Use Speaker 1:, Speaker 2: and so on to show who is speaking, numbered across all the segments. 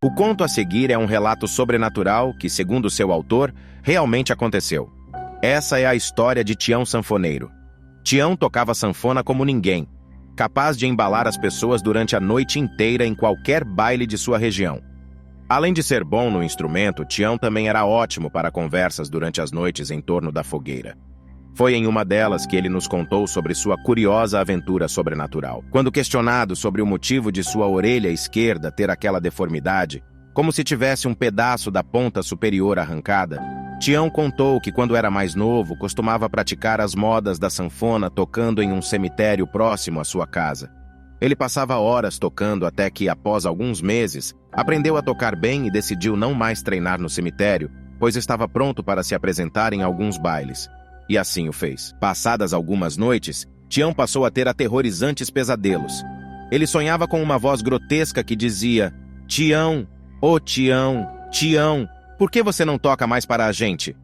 Speaker 1: O conto a seguir é um relato sobrenatural que, segundo seu autor, realmente aconteceu. Essa é a história de Tião Sanfoneiro. Tião tocava sanfona como ninguém, capaz de embalar as pessoas durante a noite inteira em qualquer baile de sua região. Além de ser bom no instrumento, Tião também era ótimo para conversas durante as noites em torno da fogueira. Foi em uma delas que ele nos contou sobre sua curiosa aventura sobrenatural. Quando questionado sobre o motivo de sua orelha esquerda ter aquela deformidade, como se tivesse um pedaço da ponta superior arrancada, Tião contou que quando era mais novo costumava praticar as modas da sanfona tocando em um cemitério próximo à sua casa. Ele passava horas tocando até que, após alguns meses, aprendeu a tocar bem e decidiu não mais treinar no cemitério, pois estava pronto para se apresentar em alguns bailes. E assim o fez. Passadas algumas noites, Tião passou a ter aterrorizantes pesadelos. Ele sonhava com uma voz grotesca que dizia: "Tião, ô Tião, Tião, por que você não toca mais para a gente?"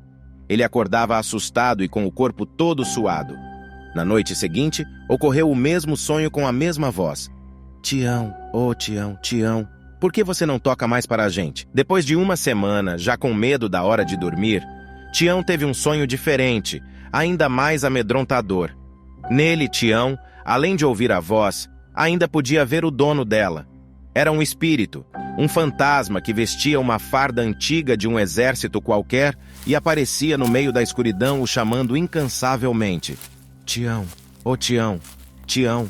Speaker 1: Ele acordava assustado e com o corpo todo suado. Na noite seguinte, ocorreu o mesmo sonho com a mesma voz. "Tião, ô Tião, Tião, por que você não toca mais para a gente?" Depois de uma semana, já com medo da hora de dormir, Tião teve um sonho diferente, ainda mais amedrontador. Nele, Tião, além de ouvir a voz, ainda podia ver o dono dela. Era um espírito, um fantasma que vestia uma farda antiga de um exército qualquer e aparecia no meio da escuridão o chamando incansavelmente. "Tião, ô Tião, Tião,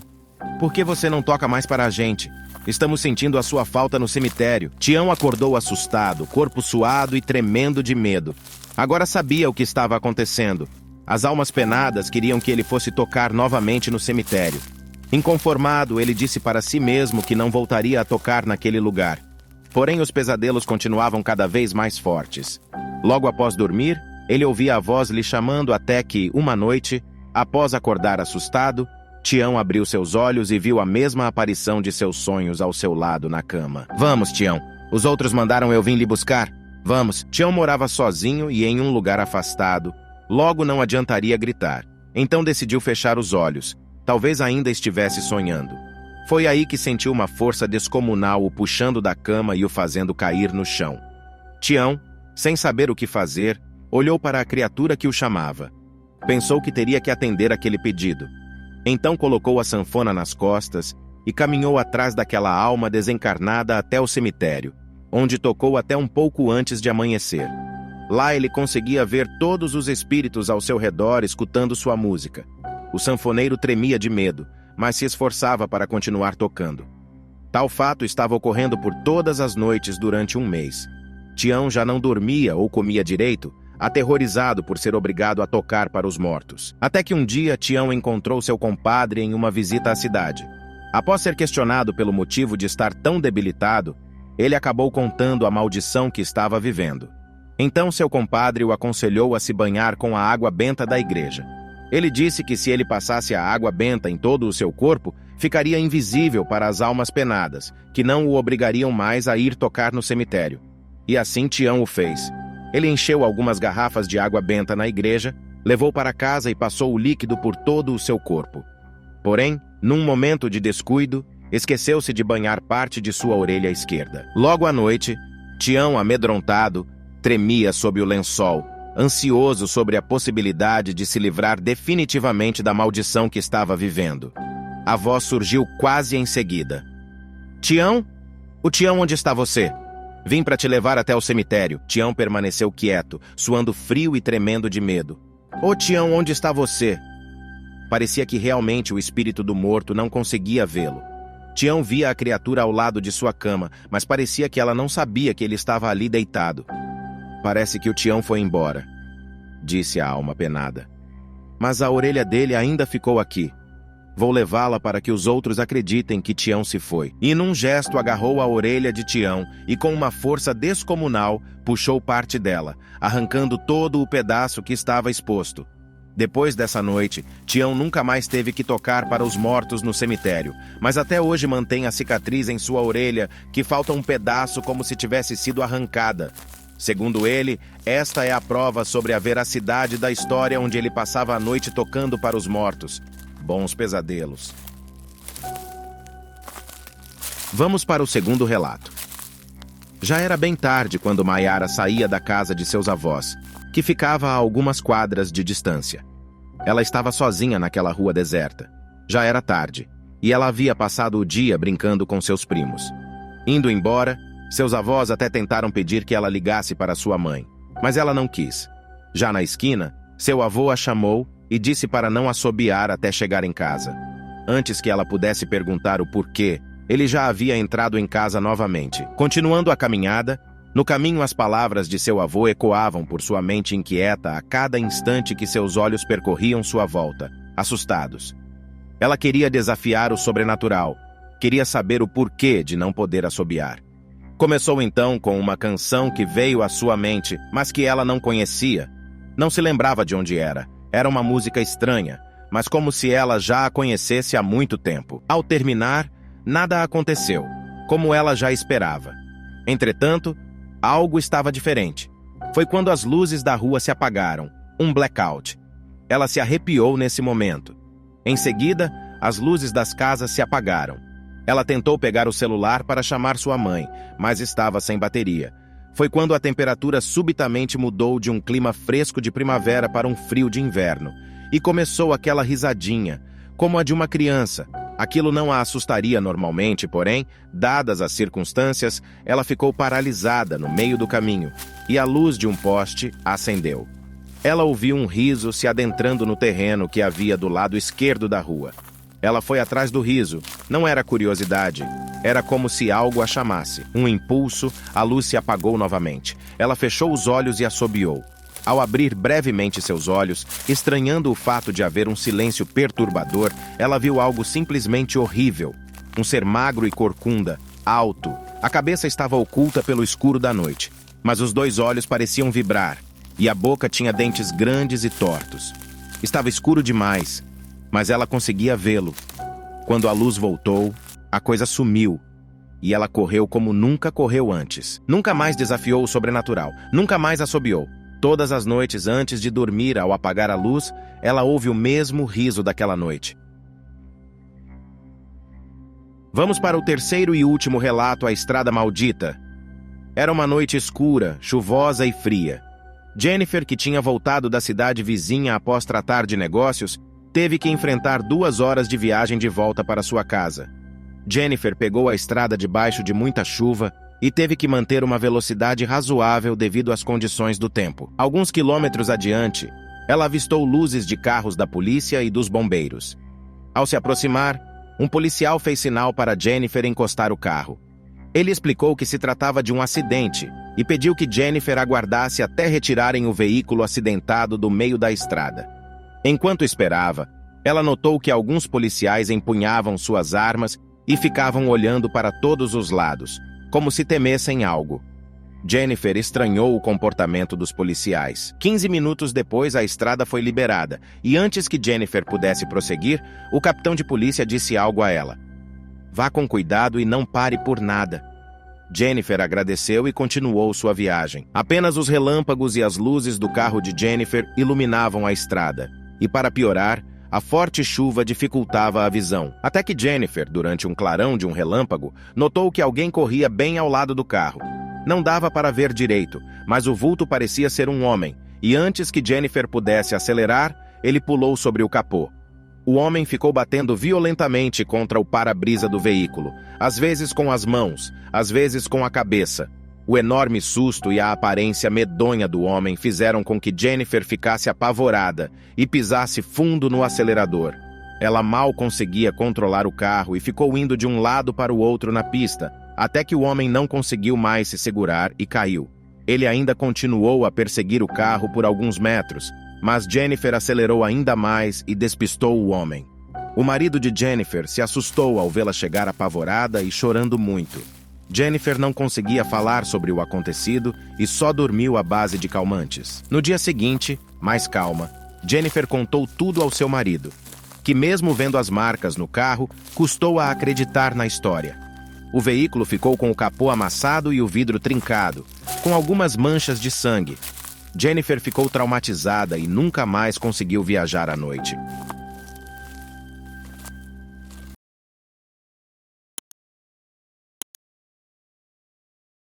Speaker 1: por que você não toca mais para a gente? Estamos sentindo a sua falta no cemitério." Tião acordou assustado, corpo suado e tremendo de medo. Agora sabia o que estava acontecendo. As almas penadas queriam que ele fosse tocar novamente no cemitério. Inconformado, ele disse para si mesmo que não voltaria a tocar naquele lugar. Porém, os pesadelos continuavam cada vez mais fortes. Logo após dormir, ele ouvia a voz lhe chamando até que, uma noite, após acordar assustado, Tião abriu seus olhos e viu a mesma aparição de seus sonhos ao seu lado na cama. "Vamos, Tião. Os outros mandaram eu vir lhe buscar. Vamos." Tião morava sozinho e em um lugar afastado. Logo não adiantaria gritar. Então decidiu fechar os olhos. Talvez ainda estivesse sonhando. Foi aí que sentiu uma força descomunal o puxando da cama e o fazendo cair no chão. Tião, sem saber o que fazer, olhou para a criatura que o chamava. Pensou que teria que atender aquele pedido. Então colocou a sanfona nas costas e caminhou atrás daquela alma desencarnada até o cemitério, onde tocou até um pouco antes de amanhecer. Lá ele conseguia ver todos os espíritos ao seu redor escutando sua música. O sanfoneiro tremia de medo, mas se esforçava para continuar tocando. Tal fato estava ocorrendo por todas as noites durante um mês. Tião já não dormia ou comia direito, aterrorizado por ser obrigado a tocar para os mortos. Até que um dia Tião encontrou seu compadre em uma visita à cidade. Após ser questionado pelo motivo de estar tão debilitado, ele acabou contando a maldição que estava vivendo. Então seu compadre o aconselhou a se banhar com a água benta da igreja. Ele disse que se ele passasse a água benta em todo o seu corpo, ficaria invisível para as almas penadas, que não o obrigariam mais a ir tocar no cemitério. E assim Tião o fez. Ele encheu algumas garrafas de água benta na igreja, levou para casa e passou o líquido por todo o seu corpo. Porém, num momento de descuido, esqueceu-se de banhar parte de sua orelha esquerda. Logo à noite, Tião, amedrontado, tremia sob o lençol, ansioso sobre a possibilidade de se livrar definitivamente da maldição que estava vivendo. A voz surgiu quase em seguida. "Tião? O Tião, onde está você? Vim para te levar até o cemitério." Tião permaneceu quieto, suando frio e tremendo de medo. "Ô Tião, onde está você?" Parecia que realmente o espírito do morto não conseguia vê-lo. Tião via a criatura ao lado de sua cama, mas parecia que ela não sabia que ele estava ali deitado. "Parece que o Tião foi embora", disse a alma penada. "Mas a orelha dele ainda ficou aqui. Vou levá-la para que os outros acreditem que Tião se foi." E num gesto agarrou a orelha de Tião e com uma força descomunal puxou parte dela, arrancando todo o pedaço que estava exposto. Depois dessa noite, Tião nunca mais teve que tocar para os mortos no cemitério, mas até hoje mantém a cicatriz em sua orelha, que falta um pedaço como se tivesse sido arrancada. Segundo ele, esta é a prova sobre a veracidade da história onde ele passava a noite tocando para os mortos. Bons pesadelos. Vamos para o segundo relato. Já era bem tarde quando Mayara saía da casa de seus avós, que ficava a algumas quadras de distância. Ela estava sozinha naquela rua deserta. Já era tarde, e ela havia passado o dia brincando com seus primos. Indo embora, seus avós até tentaram pedir que ela ligasse para sua mãe, mas ela não quis. Já na esquina, seu avô a chamou e disse para não assobiar até chegar em casa. Antes que ela pudesse perguntar o porquê, ele já havia entrado em casa novamente. Continuando a caminhada, no caminho as palavras de seu avô ecoavam por sua mente inquieta a cada instante que seus olhos percorriam sua volta, assustados. Ela queria desafiar o sobrenatural, queria saber o porquê de não poder assobiar. Começou então com uma canção que veio à sua mente, mas que ela não conhecia. Não se lembrava de onde era. Era uma música estranha, mas como se ela já a conhecesse há muito tempo. Ao terminar, nada aconteceu, como ela já esperava. Entretanto, algo estava diferente. Foi quando as luzes da rua se apagaram, um blackout. Ela se arrepiou nesse momento. Em seguida, as luzes das casas se apagaram. Ela tentou pegar o celular para chamar sua mãe, mas estava sem bateria. Foi quando a temperatura subitamente mudou de um clima fresco de primavera para um frio de inverno. E começou aquela risadinha, como a de uma criança. Aquilo não a assustaria normalmente, porém, dadas as circunstâncias, ela ficou paralisada no meio do caminho, e a luz de um poste acendeu. Ela ouviu um riso se adentrando no terreno que havia do lado esquerdo da rua. Ela foi atrás do riso. Não era curiosidade. Era como se algo a chamasse. Um impulso, a luz se apagou novamente. Ela fechou os olhos e assobiou. Ao abrir brevemente seus olhos, estranhando o fato de haver um silêncio perturbador, ela viu algo simplesmente horrível. Um ser magro e corcunda, alto. A cabeça estava oculta pelo escuro da noite, mas os dois olhos pareciam vibrar, e a boca tinha dentes grandes e tortos. Estava escuro demais, mas ela conseguia vê-lo. Quando a luz voltou, a coisa sumiu, e ela correu como nunca correu antes. Nunca mais desafiou o sobrenatural, nunca mais assobiou. Todas as noites antes de dormir, ao apagar a luz, ela ouve o mesmo riso daquela noite. Vamos para o terceiro e último relato, a Estrada Maldita. Era uma noite escura, chuvosa e fria. Jennifer, que tinha voltado da cidade vizinha após tratar de negócios, teve que enfrentar 2 horas de viagem de volta para sua casa. Jennifer pegou a estrada debaixo de muita chuva e teve que manter uma velocidade razoável devido às condições do tempo. Alguns quilômetros adiante, ela avistou luzes de carros da polícia e dos bombeiros. Ao se aproximar, um policial fez sinal para Jennifer encostar o carro. Ele explicou que se tratava de um acidente e pediu que Jennifer aguardasse até retirarem o veículo acidentado do meio da estrada. Enquanto esperava, ela notou que alguns policiais empunhavam suas armas e ficavam olhando para todos os lados, como se temessem algo. Jennifer estranhou o comportamento dos policiais. 15 minutos depois, a estrada foi liberada, e antes que Jennifer pudesse prosseguir, o capitão de polícia disse algo a ela. Vá com cuidado e não pare por nada. Jennifer agradeceu e continuou sua viagem. Apenas os relâmpagos e as luzes do carro de Jennifer iluminavam a estrada. E para piorar, a forte chuva dificultava a visão. Até que Jennifer, durante um clarão de um relâmpago, notou que alguém corria bem ao lado do carro. Não dava para ver direito, mas o vulto parecia ser um homem, e antes que Jennifer pudesse acelerar, ele pulou sobre o capô. O homem ficou batendo violentamente contra o para-brisa do veículo, às vezes com as mãos, às vezes com a cabeça. O enorme susto e a aparência medonha do homem fizeram com que Jennifer ficasse apavorada e pisasse fundo no acelerador. Ela mal conseguia controlar o carro e ficou indo de um lado para o outro na pista, até que o homem não conseguiu mais se segurar e caiu. Ele ainda continuou a perseguir o carro por alguns metros, mas Jennifer acelerou ainda mais e despistou o homem. O marido de Jennifer se assustou ao vê-la chegar apavorada e chorando muito. Jennifer não conseguia falar sobre o acontecido e só dormiu à base de calmantes. No dia seguinte, mais calma, Jennifer contou tudo ao seu marido, que mesmo vendo as marcas no carro, custou a acreditar na história. O veículo ficou com o capô amassado e o vidro trincado, com algumas manchas de sangue. Jennifer ficou traumatizada e nunca mais conseguiu viajar à noite.